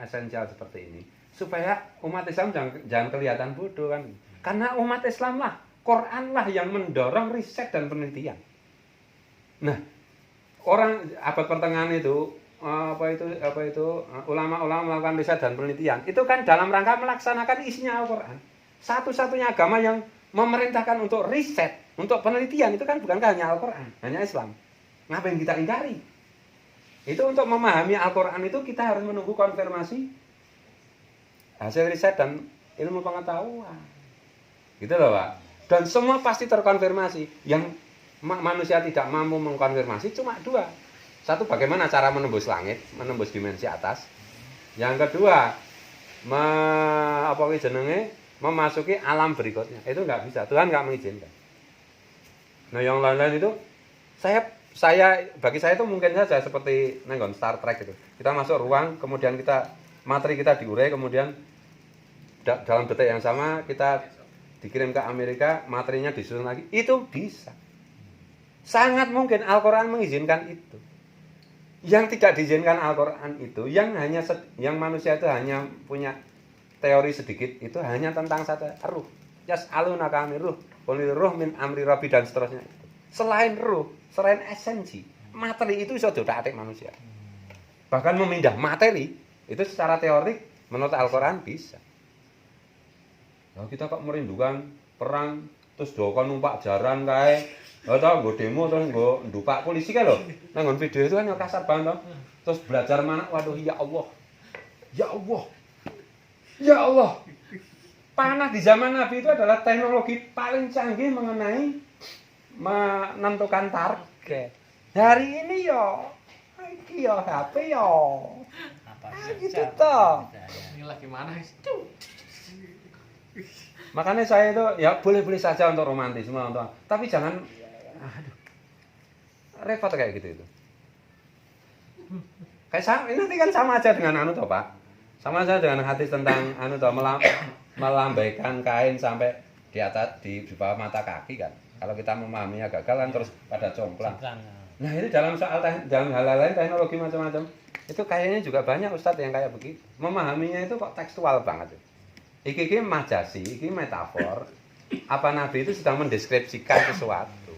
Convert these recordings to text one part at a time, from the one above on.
esensial seperti ini supaya umat Islam jangan kelihatan bodoh kan. Karena umat Islam lah, Quran lah yang mendorong riset dan penelitian. Nah, orang abad pertengahan itu ulama-ulama melakukan riset dan penelitian itu kan dalam rangka melaksanakan isinya Al-Quran. Satu-satunya agama yang memerintahkan untuk riset, untuk penelitian itu kan bukankah hanya Al-Quran, hanya Islam. Ngapain kita ingkari? Itu untuk memahami Al-Quran itu kita harus menunggu konfirmasi hasil riset dan ilmu pengetahuan. Gitu loh Pak. Dan semua pasti terkonfirmasi. Yang manusia tidak mampu mengkonfirmasi cuma dua. Satu, bagaimana cara menembus langit, menembus dimensi atas. Yang kedua, memasuki alam berikutnya. Itu nggak bisa, Tuhan nggak mengizinkan. Nah yang lain-lain itu, bagi saya itu mungkin saja seperti nenggon Star Trek gitu. Kita masuk ruang, kemudian materi kita diurai, kemudian dalam detik yang sama kita dikirim ke Amerika, materinya disusun lagi. Itu bisa. Sangat mungkin Al-Quran mengizinkan itu. Yang tidak diizinkan Al-Quran itu, yang manusia itu hanya punya teori sedikit, itu hanya tentang satu ruh. Yas'alunaka amir ruh, qul ruh min amri rabbi dan seterusnya. Selain ruh, selain esensi, materi itu bisa diotak-atik manusia. Bahkan memindah materi itu secara teorik menurut Al-Quran bisa. Nah, kita kok merindukan perang terus dokon numpak jaran kae. Atau nggo demo terus nggo ndupak polisi kae lho. Nang video itu kan yang kasar banget toh. Terus belajar mana? Waduh ya Allah. Ya Allah. Ya Allah. Panah di zaman Nabi itu adalah teknologi paling canggih mengenai menentukan target. Hari ini yo iki yo HP yo. Gitu toh. Ini lagi mana? Makanya saya itu ya boleh-boleh saja untuk romantisme untuk, tapi jangan repot kayak gitu itu. Kayak nanti kan sama aja dengan toh Pak. Sama aja dengan hadis tentang toh melambaikan kain sampai di atas di bawah mata kaki kan. Kalau kita memahaminya gagal kan terus pada jomplang. Nah, itu dalam hal lain teknologi macam-macam. Itu kayaknya juga banyak ustadz yang kayak begitu. Memahaminya itu kok tekstual banget. Iki majasi, iki metafor. Apa Nabi itu sedang mendeskripsikan sesuatu.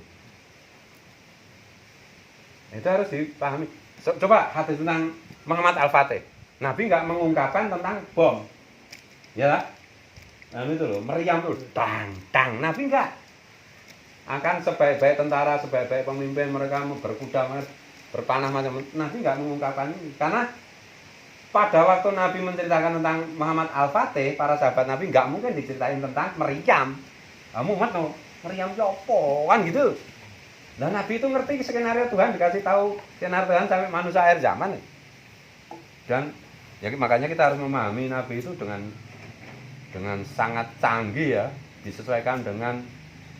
Itu harus dipahami. Coba hadis tentang Muhammad Al-Fatih. Nabi nggak mengungkapkan tentang bom. Ya, nah itu loh, meriam tuh, dang. Nabi nggak. Akan sebaik-baik tentara, sebaik-baik pemimpin mereka berkuda, berpanah macam. Nabi nggak mengungkapkan ini. Karena pada waktu Nabi menceritakan tentang Muhammad Al-Fatih, para sahabat Nabi nggak mungkin diceritain tentang meriam. Muhammad no, meriam apa kan gitu. Dan Nabi itu ngerti skenario Tuhan, dikasih tahu skenario Tuhan sampai manusia akhir zaman. Dan ya makanya kita harus memahami Nabi itu dengan sangat canggih ya, disesuaikan dengan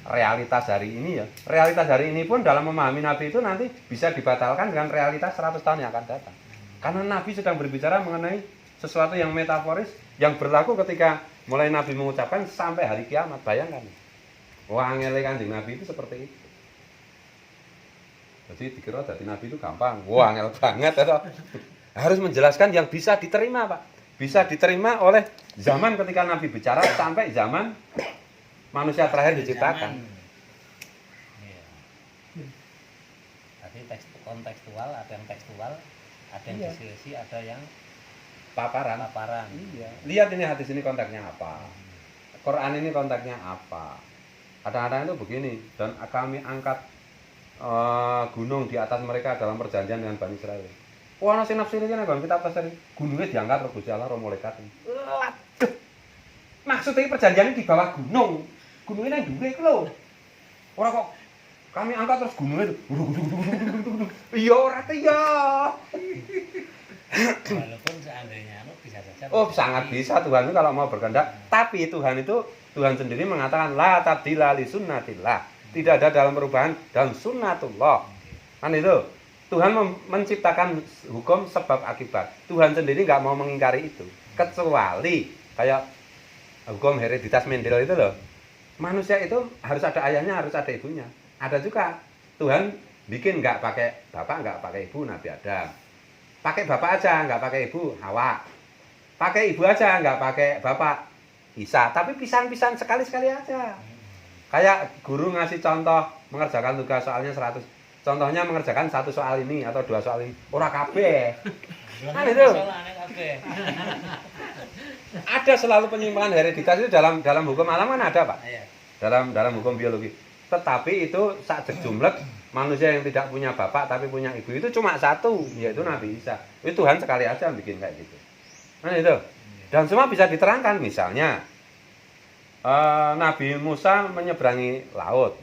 realitas hari ini ya. Realitas hari ini pun dalam memahami Nabi itu nanti bisa dibatalkan dengan realitas 100 tahun yang akan datang. Karena Nabi sedang berbicara mengenai sesuatu yang metaforis yang berlaku ketika mulai Nabi mengucapkan sampai hari kiamat. Bayangkan. Wah, ngele Kanjeng Nabi itu seperti itu. Jadi dikira dari Nabi itu gampang. Wah, ngel banget atau harus menjelaskan yang bisa diterima, Pak. Bisa diterima oleh zaman ketika Nabi bicara sampai zaman manusia terakhir diciptakan. Iya. Tadi kontekstual, ada yang tekstual, ada yang diskusi, ada yang paparan. Iya. Lihat ini hadis ini konteksnya apa. Quran ini konteksnya apa. Kadang-kadang itu begini, dan kami angkat gunung di atas mereka dalam perjanjian dengan Bani Israel. Wah, nasi nafsir ini kan kita pasari gunungnya diangkat oleh Gusti Allah, roh malaikat. Waduh. Maksudnya perjanjian di bawah gunung. Gunungnya yang dulu itu loh. Orang kok kami angkat terus gunungnya itu. Iya, rata ya. Walaupun seandainya bisa saja. Oh, sangat bisa Tuhan itu kalau mau berkehendak. Tapi Tuhan sendiri mengatakan la tabdila li sunnatillah. Tidak ada dalam perubahan dalam sunnatullah. Kan itu. Tuhan menciptakan hukum sebab akibat. Tuhan sendiri nggak mau mengingkari itu. Kecuali kayak hukum hereditas Mendel itu loh. Manusia itu harus ada ayahnya, harus ada ibunya. Ada juga Tuhan bikin nggak pakai bapak, nggak pakai ibu, Nabi Adam. Pakai bapak aja, nggak pakai ibu, Hawa. pakai ibu aja, nggak pakai bapak. Bisa, tapi pisan-pisan sekali-sekali aja. Kayak guru ngasih contoh mengerjakan tugas soalnya 100. Contohnya mengerjakan 1 soal ini atau 2 soal ini. Ora kabeh. Kan itu. Soalnya kabeh. Ada selalu penyimpangan hereditas itu dalam hukum alam kan ada, Pak. Iya. Dalam hukum biologi. Tetapi itu sak jumlah manusia yang tidak punya bapak tapi punya ibu itu cuma 1, yaitu Nabi Isa. Itu Tuhan sekali aja bikin kayak gitu. Nah itu. Dan semua bisa diterangkan, misalnya Nabi Musa menyeberangi laut.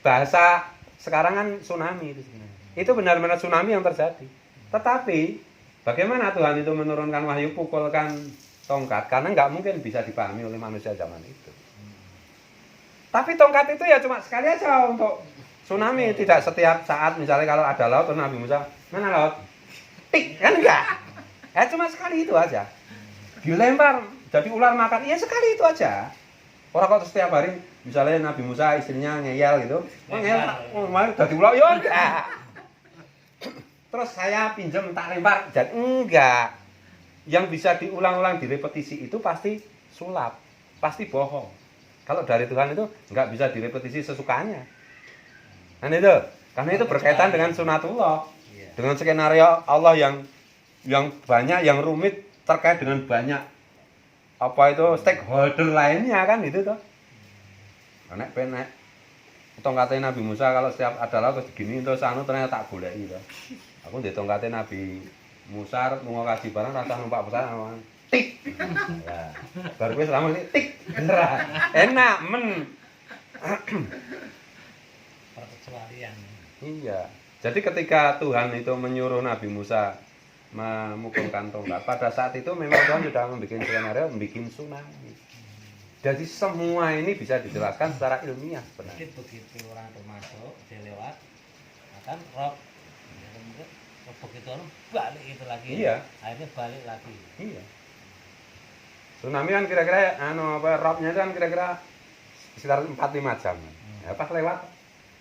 Bahasa sekarang kan tsunami itu sebenarnya. Itu benar-benar tsunami yang terjadi. Tetapi bagaimana Tuhan itu menurunkan wahyu pukulkan tongkat? Karena nggak mungkin bisa dipahami oleh manusia zaman itu. Tapi tongkat itu ya cuma sekali aja untuk tsunami, tidak setiap saat. Misalnya kalau ada laut, Nabi Musa, mana laut? Tik, kan enggak? Cuma sekali itu aja. Dilempar, jadi ular makan, ya sekali itu aja. Orang kok setiap hari, misalnya Nabi Musa istrinya ngeyel gitu, ngeyel, jadi ular, ya enggak. Terus saya pinjam tak lempar, dan enggak. Yang bisa diulang-ulang direpetisi itu pasti sulap, pasti bohong. Kalau dari Tuhan itu nggak bisa direpetisi sesukanya. Kan itu, karena itu berkaitan dengan sunatullah, dengan skenario Allah yang banyak, yang rumit terkait dengan banyak apa itu stakeholder lainnya kan itu tuh. Nek penek tongkatnya Nabi Musa kalau setiap ada laut terus gini terus anu ternyata tak goleki to. Aku ndek tongkatnya Nabi Musa lunga kaji barang rasa numpak pesawat. Tik. Ya. Baru wis lama tik. Enak men. Perkecualian. Iya. Jadi ketika Tuhan itu menyuruh Nabi Musa memukulkan tongkat, pada saat itu memang Tuhan sudah membuat skenario, membuat tsunami. Jadi semua ini bisa dijelaskan secara ilmiah sebenarnya. Begitu orang itu masuk, dia lewat, akan rob. Begitu orang balik itu lagi. Iya. Akhirnya balik lagi. Iya. Tsunami kan kira-kira robnya itu kan kira-kira sekitar 4-5 jam. Ya pas lewat.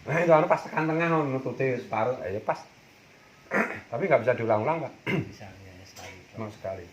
Nah itu pas tekan tengah nututi separuh, ya pas. Tapi nggak bisa diulang-ulang, Pak. Bisa ya sekali. Cuma sekali.